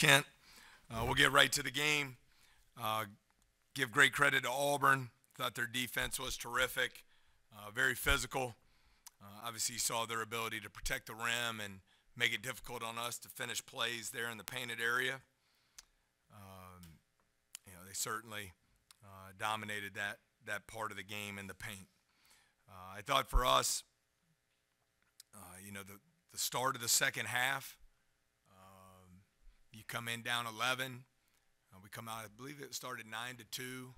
Kent. We'll get right to the game. Give great credit to Auburn. Thought their defense was terrific, very physical. Obviously, you saw their ability to protect the rim and make it difficult on us to finish plays there in the painted area. They certainly dominated that part of the game in the paint. I thought for us, the start of the second half, you come in down 11. We come out, I believe it started 9-2.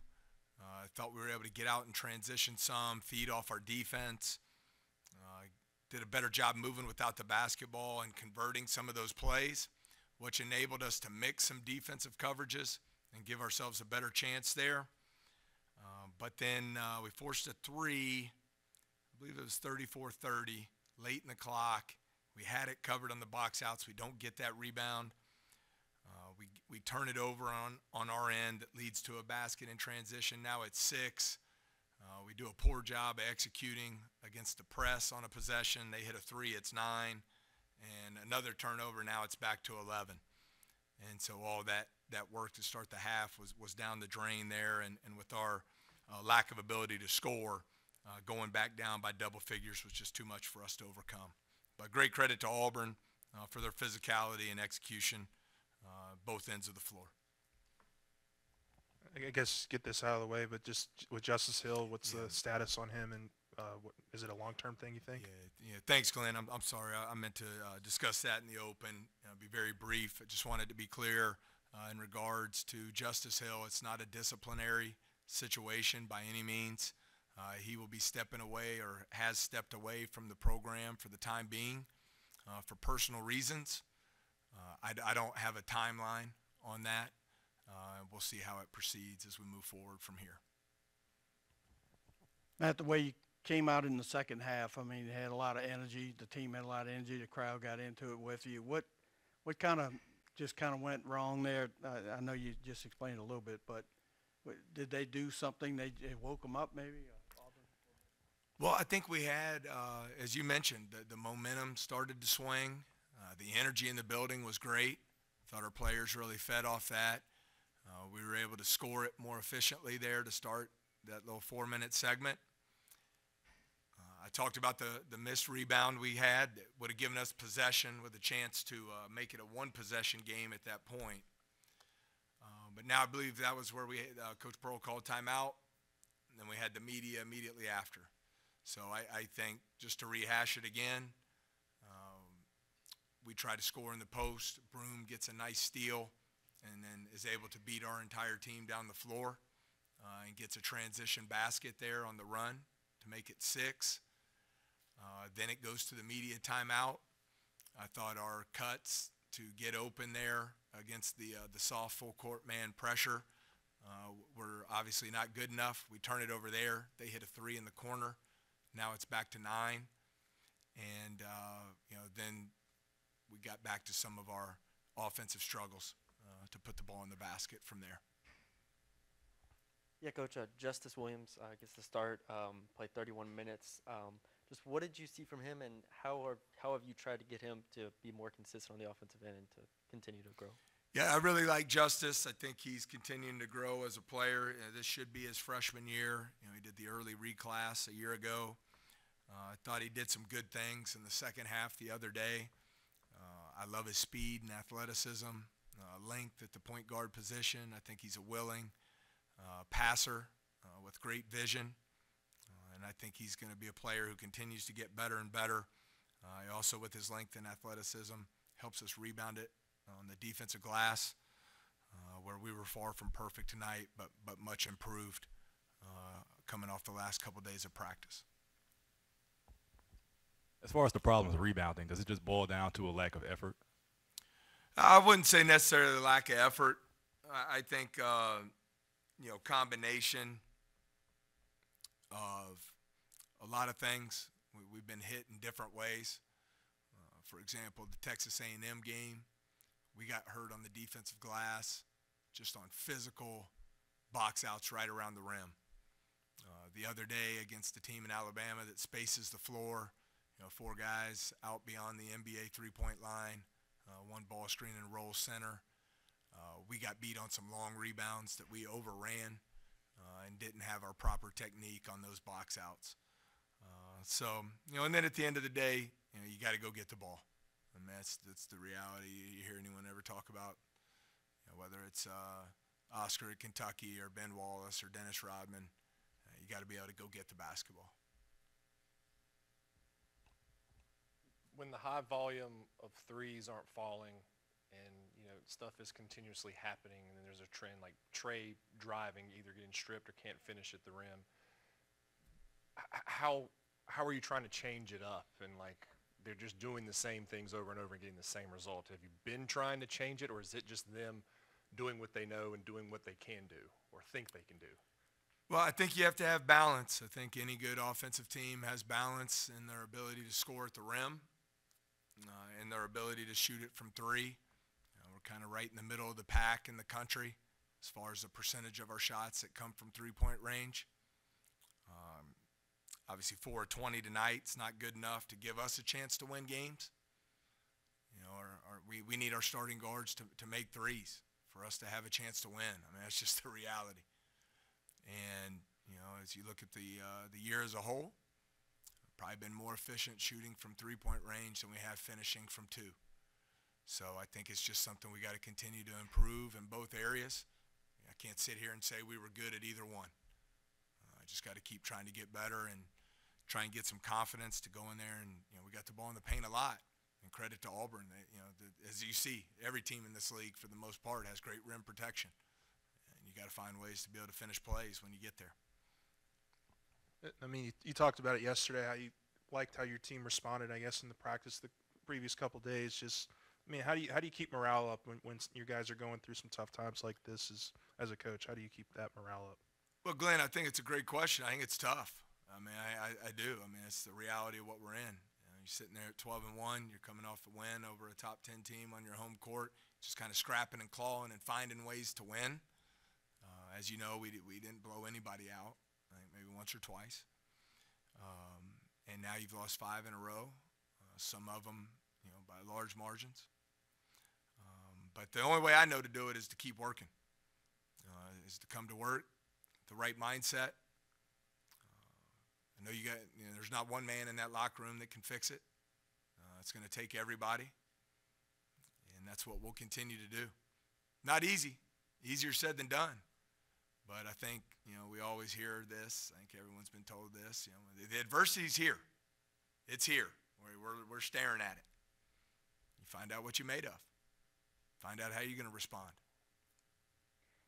I thought we were able to get out and transition some, feed off our defense. Did a better job moving without the basketball and converting some of those plays, which enabled us to mix some defensive coverages and give ourselves a better chance there. But then we forced a three, I believe it was 34-30, late in the clock. We had it covered on the box outs. We don't get that rebound. We turn it over on our end. That leads to a basket in transition. Now it's 6. We do a poor job of executing against the press on a possession. They hit a 3, it's 9. And another turnover, now it's back to 11. And so all that work to start the half was down the drain there. And with our lack of ability to score, going back down by double figures was just too much for us to overcome. But great credit to Auburn for their physicality and execution, both ends of the floor. I guess get this out of the way, but just with Justice Hill, what's the status on him, and is it a long-term thing, you think? Yeah. Thanks, Glenn. I'm sorry. I meant to discuss that in the open. Be very brief. I just wanted to be clear in regards to Justice Hill. It's not a disciplinary situation by any means. He will be stepping away or has stepped away from the program for the time being for personal reasons. I don't have a timeline on that. We'll see how it proceeds as we move forward from here. Matt, the way you came out in the second half, I mean, you had a lot of energy. The team had a lot of energy. The crowd got into it with you. What kind of went wrong there? I know you just explained a little bit, but did they do something? They woke them up maybe? Well, I think we had, as you mentioned, the momentum started to swing. The energy in the building was great. Thought our players really fed off that. We were able to score it more efficiently there to start that little 4-minute segment. I talked about the missed rebound we had that would have given us possession with a chance to make it a one-possession game at that point. But now I believe that was where Coach Pearl called timeout, and then we had the media immediately after. So I think, just to rehash it again, we try to score in the post. Broom gets a nice steal and then is able to beat our entire team down the floor and gets a transition basket there on the run to make it 6. Then it goes to the media timeout. I thought our cuts to get open there against the soft full court man pressure were obviously not good enough. We turn it over there. They hit a 3 in the corner. Now it's back to 9. And, then we got back to some of our offensive struggles to put the ball in the basket from there. Yeah, Coach, Justice Williams, I guess to start, played 31 minutes. Just what did you see from him, and how have you tried to get him to be more consistent on the offensive end and to continue to grow? Yeah, I really like Justice. I think he's continuing to grow as a player. This should be his freshman year. He did the early reclass a year ago. I thought he did some good things in the second half the other day. I love his speed and athleticism, length at the point guard position. I think he's a willing passer with great vision, and I think he's going to be a player who continues to get better and better. Also, with his length and athleticism, helps us rebound it on the defensive glass, where we were far from perfect tonight, but much improved coming off the last couple days of practice. As far as the problem with rebounding, does it just boil down to a lack of effort? I wouldn't say necessarily lack of effort. I think, combination of a lot of things. We've been hit in different ways. For example, the Texas A&M game, we got hurt on the defensive glass, just on physical box outs right around the rim. The other day against a team in Alabama that spaces the floor, 4 guys out beyond the NBA three-point line, one ball screen and roll center. we got beat on some long rebounds that we overran and didn't have our proper technique on those box outs. So, and then at the end of the day, you got to go get the ball. And that's the reality. You hear anyone ever talk about, whether it's Oscar at Kentucky or Ben Wallace or Dennis Rodman, you got to be able to go get the basketball. When the high volume of threes aren't falling and, stuff is continuously happening and then there's a trend like Trey driving, either getting stripped or can't finish at the rim, how are you trying to change it up? And, they're just doing the same things over and over and getting the same result. Have you been trying to change it, or is it just them doing what they know and doing what they can do or think they can do? Well, I think you have to have balance. I think any good offensive team has balance in their ability to score at the rim and their ability to shoot it from three. We're kind of right in the middle of the pack in the country as far as the percentage of our shots that come from three-point range. Obviously, 4 of 20 tonight is not good enough to give us a chance to win games. We need our starting guards to make threes for us to have a chance to win. I mean, that's just the reality. And, as you look at the year as a whole, probably been more efficient shooting from three-point range than we have finishing from two. So I think it's just something we got to continue to improve in both areas. I can't sit here and say we were good at either one. I just got to keep trying to get better and try and get some confidence to go in there. And, we got the ball in the paint a lot. And credit to Auburn. As you see, every team in this league, for the most part, has great rim protection. And you got to find ways to be able to finish plays when you get there. I mean, you talked about it yesterday, how you liked how your team responded, I guess, in the practice the previous couple of days. Just, I mean, how do you keep morale up when your guys are going through some tough times like this as a coach? How do you keep that morale up? Well, Glenn, I think it's a great question. I think it's tough. I mean, I do. I mean, it's the reality of what we're in. You're sitting there at 12-1. You're coming off a win over a top 10 team on your home court, just kind of scrapping and clawing and finding ways to win. As you know, we didn't blow anybody out, I think maybe once or twice. And now you've lost 5 in a row, some of them, by large margins. But the only way I know to do it is to keep working, is to come to work, the right mindset. I know there's not one man in that locker room that can fix it. It's going to take everybody, and that's what we'll continue to do. Not easy, easier said than done. But I think, we always hear this. I think everyone's been told this. The adversity's here. It's here. We're staring at it. You find out what you're made of. Find out how you're going to respond.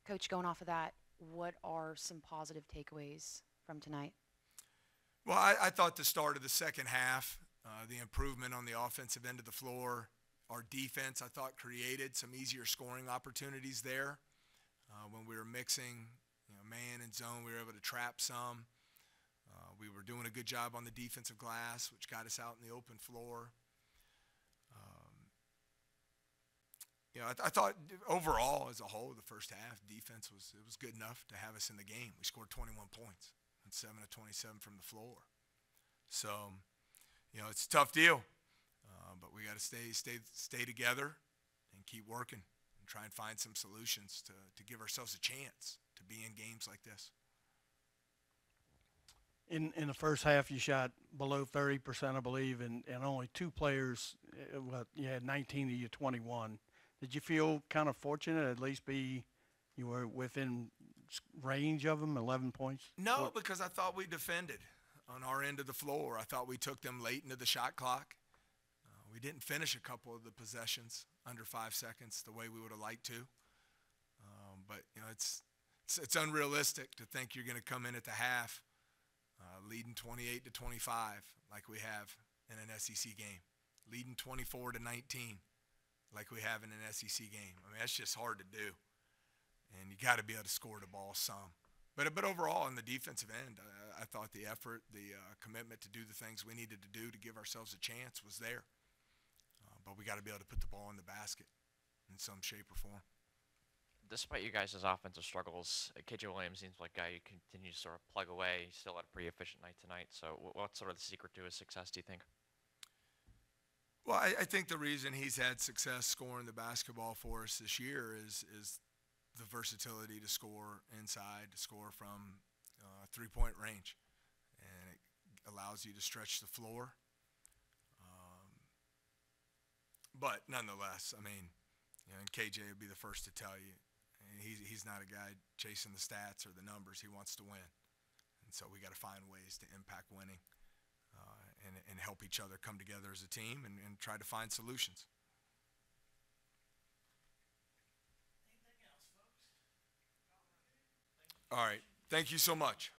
Coach, going off of that, what are some positive takeaways from tonight? Well, I thought the start of the second half, the improvement on the offensive end of the floor, our defense, I thought, created some easier scoring opportunities there. When we were mixing, man and zone, we were able to trap some. We were doing a good job on the defensive glass, which got us out in the open floor. I thought overall, as a whole, the first half defense was good enough to have us in the game. We scored 21 points and 7 of 27 from the floor. So, it's a tough deal, but we got to stay together and keep working and try and find some solutions to give ourselves a chance to be in games like this. In the first half, you shot below 30%, I believe, and only 2 players. You had 19 of your 21. Did you feel kind of fortunate, at least you were within range of them, 11 points? No, because I thought we defended on our end of the floor. I thought we took them late into the shot clock. We didn't finish a couple of the possessions under 5 seconds the way we would have liked to. But it's unrealistic to think you're going to come in at the half leading 28-25 like we have in an SEC game, leading 24-19 like we have in an SEC game. I mean, that's just hard to do. And you got to be able to score the ball some. But overall, on the defensive end, I thought the effort, the commitment to do the things we needed to do to give ourselves a chance was there. But we got to be able to put the ball in the basket in some shape or form. Despite you guys' offensive struggles, KJ Williams seems like a guy you continue to sort of plug away. He still had a pretty efficient night tonight. So what's sort of the secret to his success, do you think? Well, I think the reason he's had success scoring the basketball for us this year is the versatility to score inside, to score from three-point range, and it allows you to stretch the floor. But nonetheless, I mean, and KJ would be the first to tell you, he's not a guy chasing the stats or the numbers. He wants to win, and so we got to find ways to impact winning and help each other come together as a team and try to find solutions. All right. Thank you so much.